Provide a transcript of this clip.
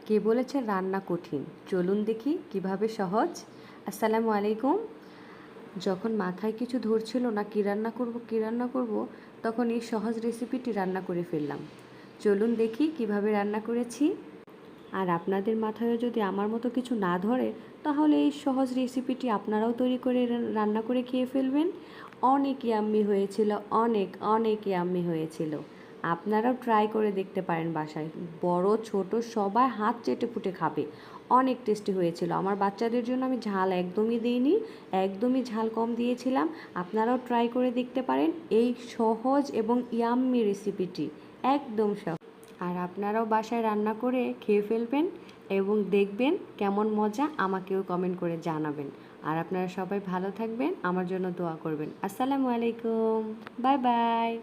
কে বলেছে রান্না কঠিন? চলুন দেখি কিভাবে সহজ। আসসালামু আলাইকুম। যখন মাথায় কিছু ধরছিল না কী রান্না করব, তখন এই সহজ রেসিপিটি রান্না করে ফেললাম। চলুন দেখি কিভাবে রান্না করেছি। আর আপনাদের মাথায়ও যদি আমার মতো কিছু না ধরে, তাহলে এই সহজ রেসিপিটি আপনারাও তৈরি করে রান্না করে খেয়ে ফেলবেন। অনেক ইয়াম্মি হয়েছিল, অনেক অনেক ইয়াম্মি হয়েছিল। আপনারাও ট্রাই করে দেখতে পারেন বাসায়। বড় ছোট সবাই হাত চেটেপুটে খাবে। অনেক টেস্টি হয়েছিল। আমার বাচ্চাদের জন্য আমি ঝাল একদমই দিইনি, একদমই ঝাল কম দিয়েছিলাম। আপনারাও ট্রাই করে দেখতে পারেন এই সহজ এবং ইয়াম্মি রেসিপিটি। একদম সহজ। আর আপনারাও বাসায় রান্না করে খেয়ে ফেলবেন এবং দেখবেন কেমন মজা, আমাকেও কমেন্ট করে জানাবেন। আর আপনারা সবাই ভালো থাকবেন, আমার জন্য দোয়া করবেন। আসসালামু আলাইকুম, বাই বাই।